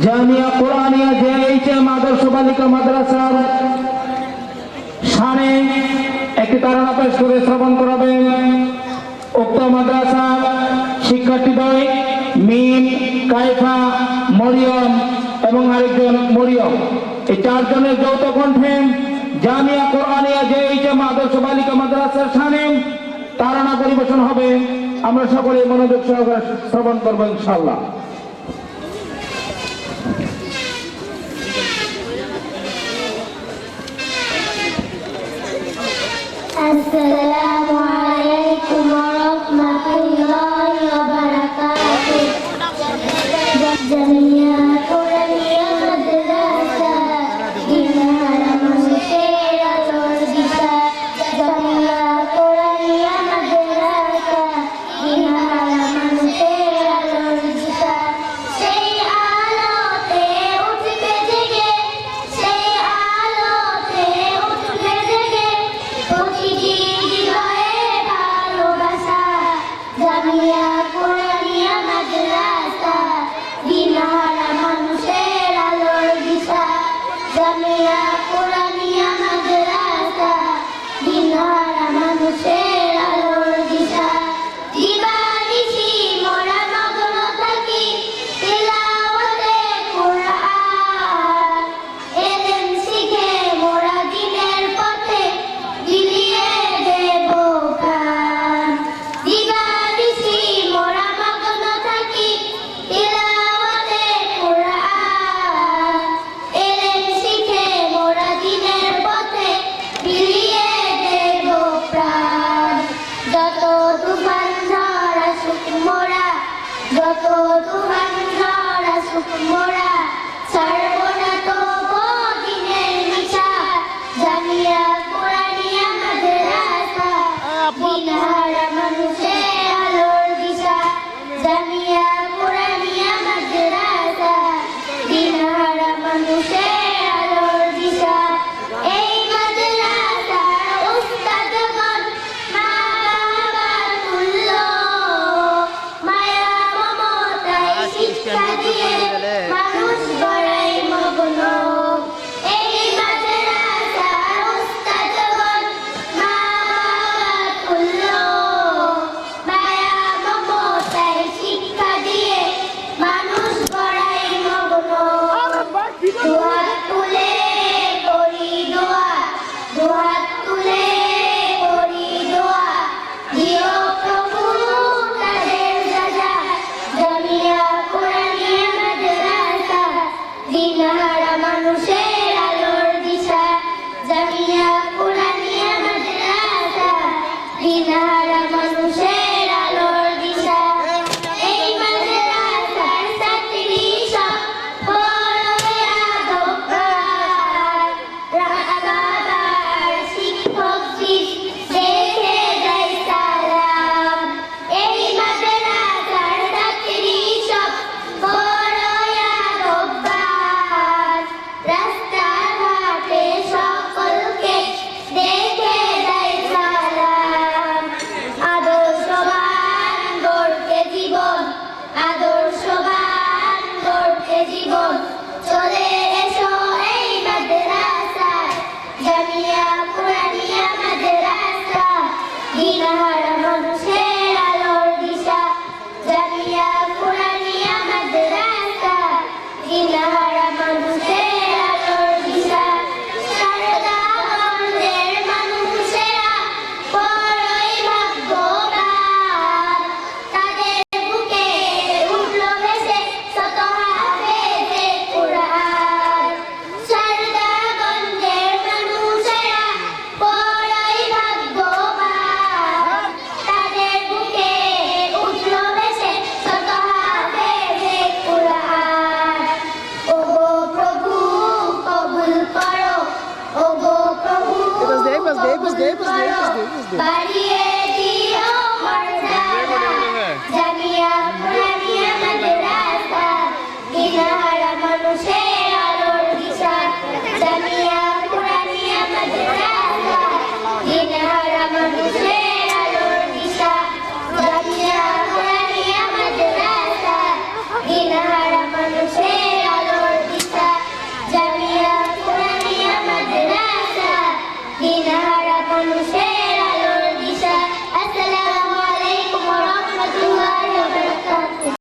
জামিয়া কোরআনিয়া জেএইচএম আদর্শ বালিকা মাদ্রাসার শানে একটি তারানা পেশ করে শ্রবণ করাবেন উক্ত মাদ্রাসার শিক্ষার্থীদ্বয় মিম, কাইফা, মরিয়ম এবং আরেকজন মরিয়ম। এই চারজনের যৌথ কণ্ঠে জামিয়া কোরআনিয়া জেএইচএম আদর্শ বালিকা মাদ্রাসার শানে তারানা পরিবেশন হবে। আমরা সকলে মনোযোগ সহকারে শ্রবণ করবো ইনশাআল্লাহ। আসসালামু আলাইকুম ওয়া রাহমাতুল্লাহি ওয়া বারাকাতুহু। জামিয়া কোরআনিয়া মাদ্রাসা দিনহারা মানুষের আলোর দিশা। জামিয়া কোরআনিয়া মাদ্রাসা দিনহারা মানুষের আলোর দিশা। সেই আলোতে উঠবে জেগে, সেই আলোতে উঠবে জেগে প্রতিটি হৃদয়ে ভালোবাসা। জামিয়া কোরআনিয়া মাদ্রাসা দিনহারা মানুষের আলোর দিশা। জামিয়া কোরআনিয়া মাদ্রাসা দিনহারা মানুষের আলোর দিশা। দিবানিশি মোরা মগ্ন থাকি তিলাওয়াতে কোরআন। এলেম শিখে মোরা দিনের পথে বিলিয়ে দেব প্রাণ। দিবানিশি মোরা মগ্ন থাকি তিলাওয়াতে কোরআন। এলেম শিখে মোরা দিনের পথে বিলিয়ে দেব প্রাণ। যত তুফান ঝড় আসুক মোরা, যত তুফান ঝড় আসুক মোরা, ছাড়ব না তবু দিনের নিশা। জামিয়া কোরআনিয়া মাদ্রাসা দিনহারা মানুষের আলোর দিশা। জামিয়া কোরআনিয়া মাদ্রাসা দিনহারা মানুষের আলোর দিশা। এই মাদ্রাসার উস্তাদগণ মা বাবা তুল্য, মায়া মমতায় শিক্ষা দিয়ে মানুষ গড়াই মগ্ন। এই মাদ্রাসার উস্তাদগণ মা বাবা তুল্য, মায়া মমতায় শিক্ষা দিয়ে মানুষ গড়াই মগ্ন। দুহাত তুলে করি দোয়া, দুহাত তুলে করি দোয়া, দিও প্রভু তাদের সাজা। জামিয়া কোরআনিয়া মাদ্রাসা দিনহারা মানুষের আলোর দিশা। জামিয়া কোরআনিয়া মাদ্রাসা দিনহারা মানুষের আলোর দিশা। এই মাদ্রাসার ছাত্রী সব বড়ই আদবকার। বাবার শিক্ষক শিষ দেখে দেয় সালাম। এই মাদ্রাসার ছাত্রী সব বড়ই আদবকার। রাস্তাঘাটে সকলকে দেখে দেয় সালাম। আদর্শবান গড়তে জীবন, আদর্শবান গড়তে জীবন, চলে এসো এই মাদ্রাসায়। জামিয়া কোরআনিয়া মাদ্রাসা দিনহারা মানুষের আলোর দিশা। জামিয়া কোরআনিয়া মাদ্রাসা দিনহারা মানুষের আলোর দিশা। সারদাগঞ্জের মানুষেরা বড়ই ভাগ্যবান। তাদের বুকে উঠল ভেসে শত হাফেজে কোরআন। সারদাগঞ্জের মানুষেরা বড়ই ভাগ্যবান। তাদের বুকে উঠল ভেসে শত হাফেজে কোরআন। ওগো প্রভু কবুল করো, ওগো প্রভু কবুল করো, বাড়িয়ে দিও মর্যাদা। জামিয়া কোরআনিয়া মাদ্রাসা দিনহারা মানুষের আলোর দিশা। জামিয়া কোরআনিয়া মাদ্রাসা দিনহারা মানুষের আলোর দিশা। জামিয়া কোরআনিয়া মাদ্রাসা দিনহারা মানুষের আলো মানুষের